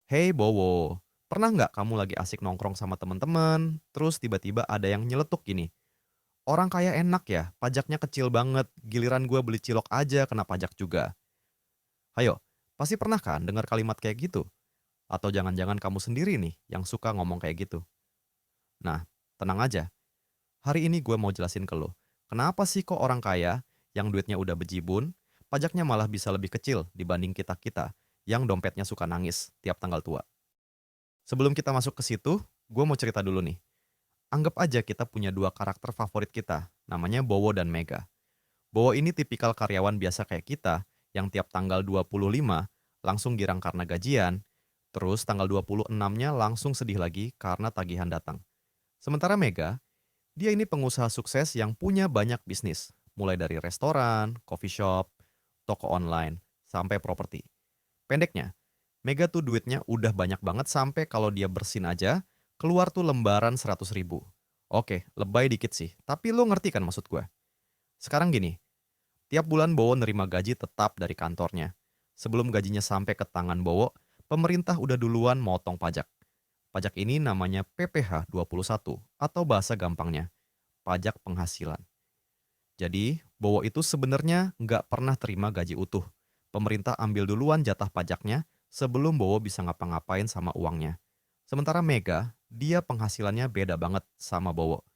Hey Bowo, pernah nggak kamu lagi asik nongkrong sama teman-teman, terus tiba-tiba ada yang nyeletuk gini, orang kaya enak ya, pajaknya kecil banget, giliran gue beli cilok aja kena pajak juga. Hayo, pasti pernah kan dengar kalimat kayak gitu? Atau jangan-jangan kamu sendiri nih yang suka ngomong kayak gitu? Nah, tenang aja, hari ini gue mau jelasin ke lo, kenapa sih kok orang kaya yang duitnya udah bejibun, pajaknya malah bisa lebih kecil dibanding kita-kita yang dompetnya suka nangis tiap tanggal tua. Sebelum kita masuk ke situ, gue mau cerita dulu nih. Anggap aja kita punya dua karakter favorit kita, namanya Bowo dan Mega. Bowo ini tipikal karyawan biasa kayak kita, yang tiap tanggal 25 langsung girang karena gajian, terus tanggal 26-nya langsung sedih lagi karena tagihan datang. Sementara Mega, dia ini pengusaha sukses yang punya banyak bisnis, mulai dari restoran, coffee shop, toko online, sampai properti. Pendeknya, Mega tuh duitnya udah banyak banget sampai kalau dia bersin aja, keluar tuh lembaran 100 ribu. Oke, lebay dikit sih, tapi lo ngerti kan maksud gue? Sekarang gini, tiap bulan Bowo nerima gaji tetap dari kantornya. Sebelum gajinya sampai ke tangan Bowo, pemerintah udah duluan motong pajak. Pajak ini namanya PPh 21 atau bahasa gampangnya, pajak penghasilan. Jadi, Bowo itu sebenarnya nggak pernah terima gaji utuh. Pemerintah ambil duluan jatah pajaknya sebelum Bowo bisa ngapa-ngapain sama uangnya. Sementara Mega, dia penghasilannya beda banget sama Bowo.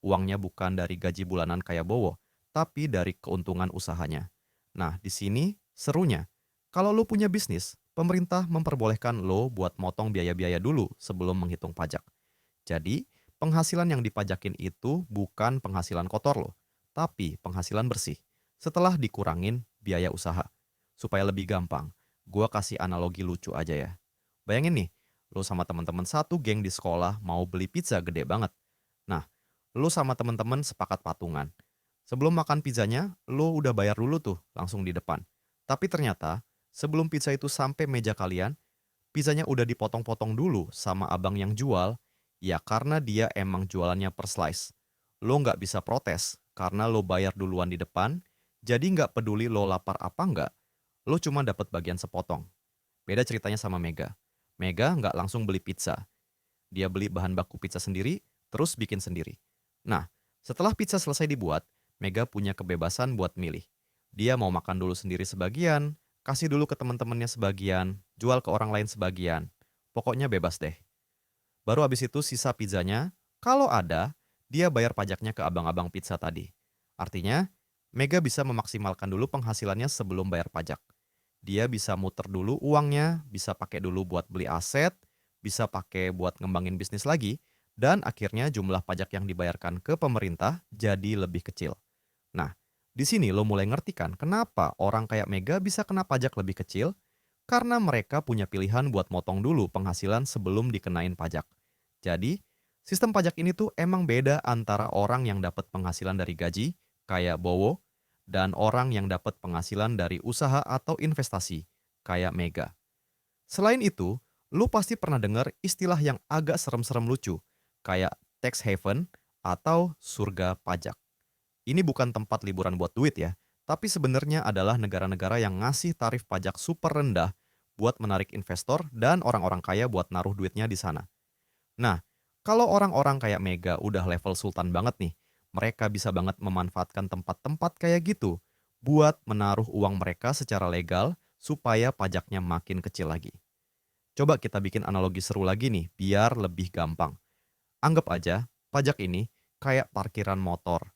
Uangnya bukan dari gaji bulanan kayak Bowo, tapi dari keuntungan usahanya. Nah, di sini serunya. Kalau lo punya bisnis, pemerintah memperbolehkan lo buat motong biaya-biaya dulu sebelum menghitung pajak. Jadi, penghasilan yang dipajakin itu bukan penghasilan kotor lo, tapi penghasilan bersih. Setelah dikurangin biaya usaha. Supaya lebih gampang, gua kasih analogi lucu aja ya. Bayangin nih, lo sama teman-teman satu geng di sekolah mau beli pizza gede banget. Nah, lo sama teman-teman sepakat patungan. Sebelum makan pizzanya, lo udah bayar dulu tuh langsung di depan. Tapi ternyata, sebelum pizza itu sampai meja kalian, pizzanya udah dipotong-potong dulu sama abang yang jual, ya karena dia emang jualannya per slice. Lo nggak bisa protes karena lo bayar duluan di depan, jadi nggak peduli lo lapar apa nggak, lo cuma dapat bagian sepotong. Beda ceritanya sama Mega. Mega nggak langsung beli pizza. Dia beli bahan baku pizza sendiri, terus bikin sendiri. Nah, setelah pizza selesai dibuat, Mega punya kebebasan buat milih. Dia mau makan dulu sendiri sebagian, kasih dulu ke teman-temannya sebagian, jual ke orang lain sebagian. Pokoknya bebas deh. Baru habis itu sisa pizzanya, kalau ada, dia bayar pajaknya ke abang-abang pizza tadi. Artinya, Mega bisa memaksimalkan dulu penghasilannya sebelum bayar pajak. Dia bisa muter dulu uangnya, bisa pakai dulu buat beli aset, bisa pakai buat ngembangin bisnis lagi, dan akhirnya jumlah pajak yang dibayarkan ke pemerintah jadi lebih kecil. Nah, di sini lo mulai ngerti kan kenapa orang kayak Mega bisa kena pajak lebih kecil? Karena mereka punya pilihan buat motong dulu penghasilan sebelum dikenain pajak. Jadi, sistem pajak ini tuh emang beda antara orang yang dapat penghasilan dari gaji, kayak Bowo, dan orang yang dapat penghasilan dari usaha atau investasi, kayak Mega. Selain itu, lu pasti pernah dengar istilah yang agak serem-serem lucu, kayak tax haven atau surga pajak. Ini bukan tempat liburan buat duit ya, tapi sebenarnya adalah negara-negara yang ngasih tarif pajak super rendah buat menarik investor dan orang-orang kaya buat naruh duitnya di sana. Nah, kalau orang-orang kayak Mega udah level sultan banget nih, mereka bisa banget memanfaatkan tempat-tempat kayak gitu buat menaruh uang mereka secara legal supaya pajaknya makin kecil lagi. Coba kita bikin analogi seru lagi nih, biar lebih gampang. Anggap aja, pajak ini kayak parkiran motor.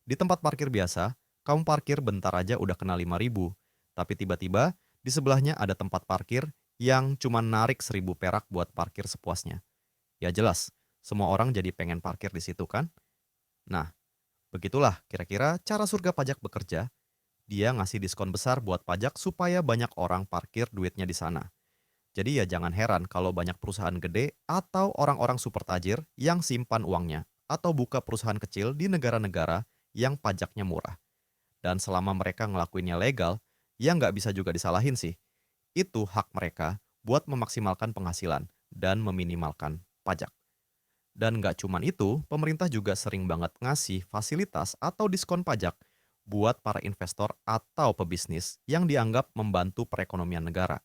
Di tempat parkir biasa, kamu parkir bentar aja udah kena 5 ribu. Tapi tiba-tiba, di sebelahnya ada tempat parkir yang cuma narik 1.000 perak buat parkir sepuasnya. Ya jelas, semua orang jadi pengen parkir di situ kan? Nah, begitulah kira-kira cara surga pajak bekerja. Dia ngasih diskon besar buat pajak supaya banyak orang parkir duitnya di sana. Jadi ya jangan heran kalau banyak perusahaan gede atau orang-orang super tajir yang simpan uangnya atau buka perusahaan kecil di negara-negara yang pajaknya murah. Dan selama mereka ngelakuinnya legal, ya nggak bisa juga disalahin sih. Itu hak mereka buat memaksimalkan penghasilan dan meminimalkan pajak. Dan nggak cuman itu, pemerintah juga sering banget ngasih fasilitas atau diskon pajak buat para investor atau pebisnis yang dianggap membantu perekonomian negara.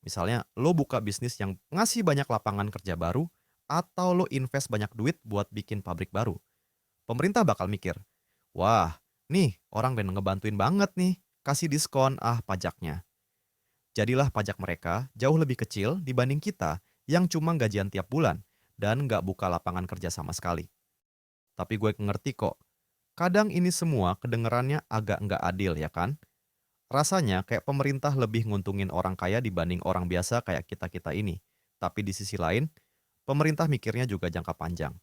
Misalnya, lo buka bisnis yang ngasih banyak lapangan kerja baru, atau lo invest banyak duit buat bikin pabrik baru. Pemerintah bakal mikir, wah, nih orang pengen ngebantuin banget nih, kasih diskon pajaknya. Jadilah pajak mereka jauh lebih kecil dibanding kita yang cuma gajian tiap bulan dan nggak buka lapangan kerja sama sekali. Tapi gue ngerti kok, kadang ini semua kedengerannya agak nggak adil ya kan? Rasanya kayak pemerintah lebih nguntungin orang kaya dibanding orang biasa kayak kita-kita ini. Tapi di sisi lain, pemerintah mikirnya juga jangka panjang.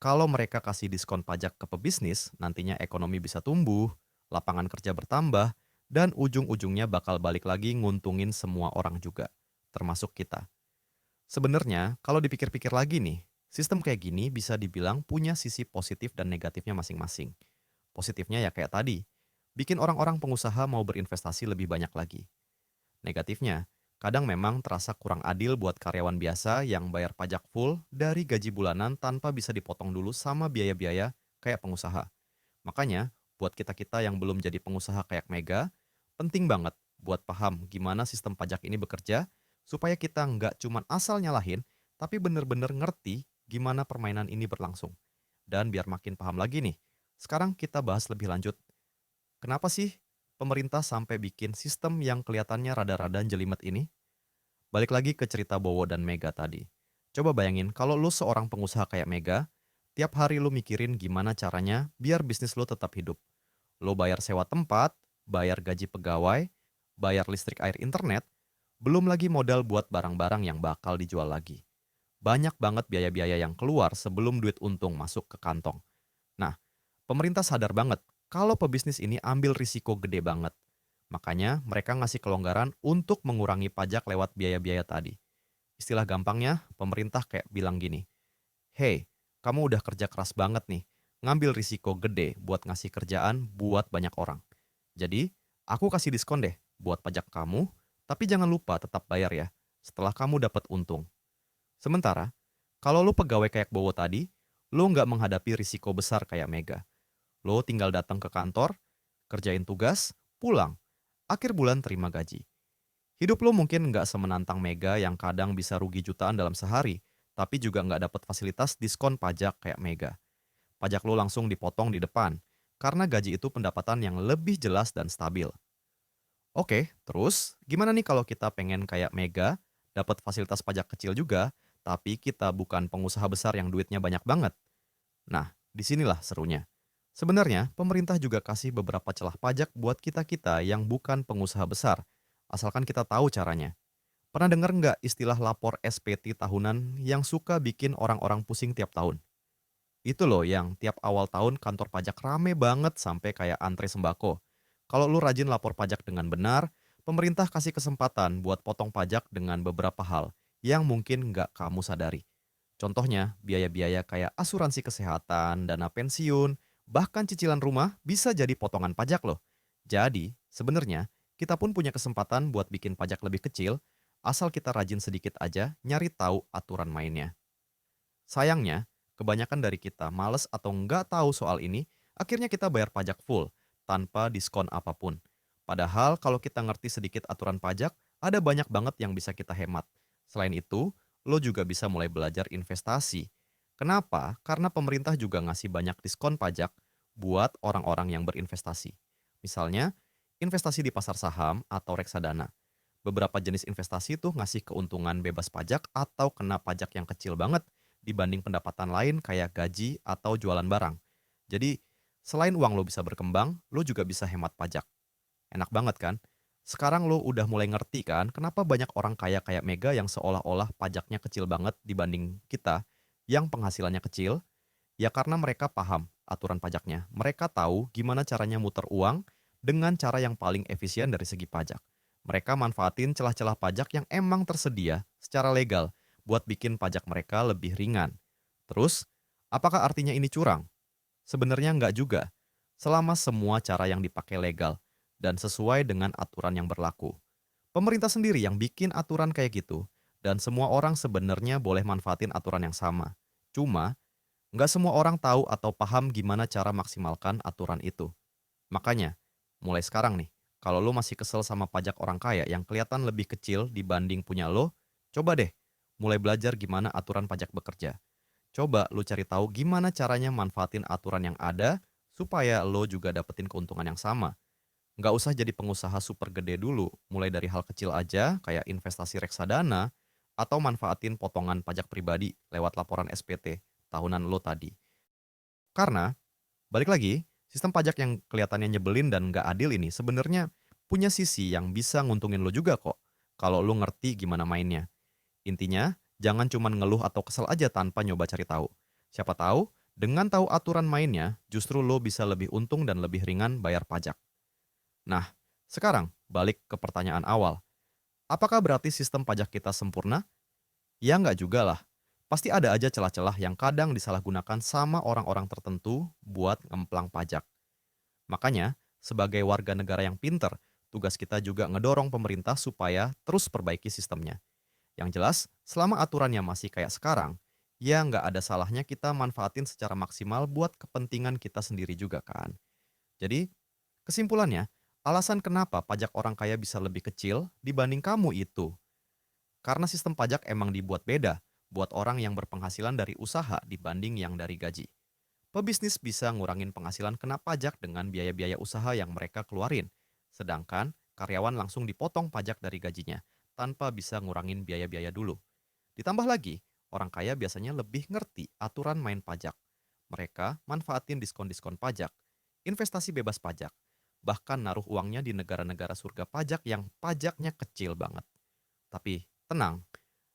Kalau mereka kasih diskon pajak ke pebisnis, nantinya ekonomi bisa tumbuh, lapangan kerja bertambah, dan ujung-ujungnya bakal balik lagi nguntungin semua orang juga, termasuk kita. Sebenarnya, kalau dipikir-pikir lagi nih, sistem kayak gini bisa dibilang punya sisi positif dan negatifnya masing-masing. Positifnya ya kayak tadi, bikin orang-orang pengusaha mau berinvestasi lebih banyak lagi. Negatifnya, kadang memang terasa kurang adil buat karyawan biasa yang bayar pajak full dari gaji bulanan tanpa bisa dipotong dulu sama biaya-biaya kayak pengusaha. Makanya, buat kita-kita yang belum jadi pengusaha kayak Mega, penting banget buat paham gimana sistem pajak ini bekerja supaya kita nggak cuma asal nyalahin, tapi bener-bener ngerti gimana permainan ini berlangsung. Dan biar makin paham lagi nih, sekarang kita bahas lebih lanjut. Kenapa sih pemerintah sampai bikin sistem yang kelihatannya rada-rada jelimet ini? Balik lagi ke cerita Bowo dan Mega tadi. Coba bayangin kalau lu seorang pengusaha kayak Mega, tiap hari lu mikirin gimana caranya biar bisnis lu tetap hidup. Lu bayar sewa tempat, bayar gaji pegawai, bayar listrik air internet, belum lagi modal buat barang-barang yang bakal dijual lagi. Banyak banget biaya-biaya yang keluar sebelum duit untung masuk ke kantong. Nah, pemerintah sadar banget kalau pebisnis ini ambil risiko gede banget. Makanya mereka ngasih kelonggaran untuk mengurangi pajak lewat biaya-biaya tadi. Istilah gampangnya, pemerintah kayak bilang gini, "Hey, kamu udah kerja keras banget nih, ngambil risiko gede buat ngasih kerjaan buat banyak orang. Jadi, aku kasih diskon deh buat pajak kamu, tapi jangan lupa tetap bayar ya, setelah kamu dapat untung." Sementara, kalau lu pegawai kayak Bowo tadi, lu nggak menghadapi risiko besar kayak Mega. Lo tinggal datang ke kantor, kerjain tugas, pulang. Akhir bulan terima gaji. Hidup lo mungkin nggak semenantang Mega yang kadang bisa rugi jutaan dalam sehari, tapi juga nggak dapat fasilitas diskon pajak kayak Mega. Pajak lo langsung dipotong di depan, karena gaji itu pendapatan yang lebih jelas dan stabil. Oke, terus gimana nih kalau kita pengen kayak Mega, dapat fasilitas pajak kecil juga, tapi kita bukan pengusaha besar yang duitnya banyak banget? Nah, disinilah serunya. Sebenarnya, pemerintah juga kasih beberapa celah pajak buat kita-kita yang bukan pengusaha besar, asalkan kita tahu caranya. Pernah dengar nggak istilah lapor SPT tahunan yang suka bikin orang-orang pusing tiap tahun? Itu loh yang tiap awal tahun kantor pajak rame banget sampai kayak antre sembako. Kalau lu rajin lapor pajak dengan benar, pemerintah kasih kesempatan buat potong pajak dengan beberapa hal yang mungkin nggak kamu sadari. Contohnya, biaya-biaya kayak asuransi kesehatan, dana pensiun, bahkan cicilan rumah bisa jadi potongan pajak loh. Jadi, sebenarnya kita pun punya kesempatan buat bikin pajak lebih kecil, asal kita rajin sedikit aja nyari tahu aturan mainnya. Sayangnya, kebanyakan dari kita males atau nggak tahu soal ini, akhirnya kita bayar pajak full, tanpa diskon apapun. Padahal kalau kita ngerti sedikit aturan pajak, ada banyak banget yang bisa kita hemat. Selain itu, lo juga bisa mulai belajar investasi. Kenapa? Karena pemerintah juga ngasih banyak diskon pajak buat orang-orang yang berinvestasi. Misalnya, investasi di pasar saham atau reksadana. Beberapa jenis investasi tuh ngasih keuntungan bebas pajak atau kena pajak yang kecil banget dibanding pendapatan lain kayak gaji atau jualan barang. Jadi, selain uang lo bisa berkembang, lo juga bisa hemat pajak. Enak banget kan? Sekarang lo udah mulai ngerti kan kenapa banyak orang kaya kayak Mega yang seolah-olah pajaknya kecil banget dibanding kita yang penghasilannya kecil? Ya karena mereka paham aturan pajaknya. Mereka tahu gimana caranya muter uang dengan cara yang paling efisien dari segi pajak. Mereka manfaatin celah-celah pajak yang emang tersedia secara legal buat bikin pajak mereka lebih ringan. Terus, apakah artinya ini curang? Sebenarnya nggak juga, selama semua cara yang dipakai legal dan sesuai dengan aturan yang berlaku. Pemerintah sendiri yang bikin aturan kayak gitu, dan semua orang sebenarnya boleh manfaatin aturan yang sama. Cuma, nggak semua orang tahu atau paham gimana cara maksimalkan aturan itu. Makanya, mulai sekarang nih, Kalau lo masih kesel sama pajak orang kaya yang kelihatan lebih kecil dibanding punya lo, coba deh mulai belajar gimana aturan pajak bekerja. Coba lo cari tahu gimana caranya manfaatin aturan yang ada supaya lo juga dapetin keuntungan yang sama. Nggak usah jadi pengusaha super gede dulu, mulai dari hal kecil aja kayak investasi reksadana atau manfaatin potongan pajak pribadi lewat laporan SPT tahunan lo tadi. Karena, balik lagi, sistem pajak yang kelihatannya nyebelin dan nggak adil ini sebenarnya punya sisi yang bisa nguntungin lo juga kok, kalau lo ngerti gimana mainnya. Intinya, jangan cuman ngeluh atau kesel aja tanpa nyoba cari tahu. Siapa tahu, dengan tahu aturan mainnya, justru lo bisa lebih untung dan lebih ringan bayar pajak. Nah, sekarang balik ke pertanyaan awal. Apakah berarti sistem pajak kita sempurna? Ya nggak juga lah. Pasti ada aja celah-celah yang kadang disalahgunakan sama orang-orang tertentu buat ngemplang pajak. Makanya, sebagai warga negara yang pinter, tugas kita juga ngedorong pemerintah supaya terus perbaiki sistemnya. Yang jelas, selama aturannya masih kayak sekarang, ya nggak ada salahnya kita manfaatin secara maksimal buat kepentingan kita sendiri juga kan. Jadi, kesimpulannya, alasan kenapa pajak orang kaya bisa lebih kecil dibanding kamu itu karena sistem pajak emang dibuat beda buat orang yang berpenghasilan dari usaha dibanding yang dari gaji. Pebisnis bisa ngurangin penghasilan kena pajak dengan biaya-biaya usaha yang mereka keluarin, sedangkan karyawan langsung dipotong pajak dari gajinya tanpa bisa ngurangin biaya-biaya dulu. Ditambah lagi, orang kaya biasanya lebih ngerti aturan main pajak. Mereka manfaatin diskon-diskon pajak, investasi bebas pajak, bahkan naruh uangnya di negara-negara surga pajak yang pajaknya kecil banget. Tapi tenang,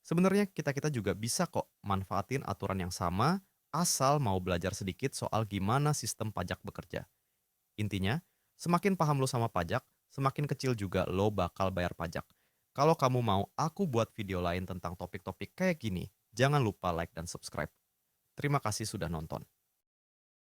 sebenarnya kita-kita juga bisa kok manfaatin aturan yang sama asal mau belajar sedikit soal gimana sistem pajak bekerja. Intinya, semakin paham lo sama pajak, semakin kecil juga lo bakal bayar pajak. Kalau kamu mau aku buat video lain tentang topik-topik kayak gini, jangan lupa like dan subscribe. Terima kasih sudah nonton.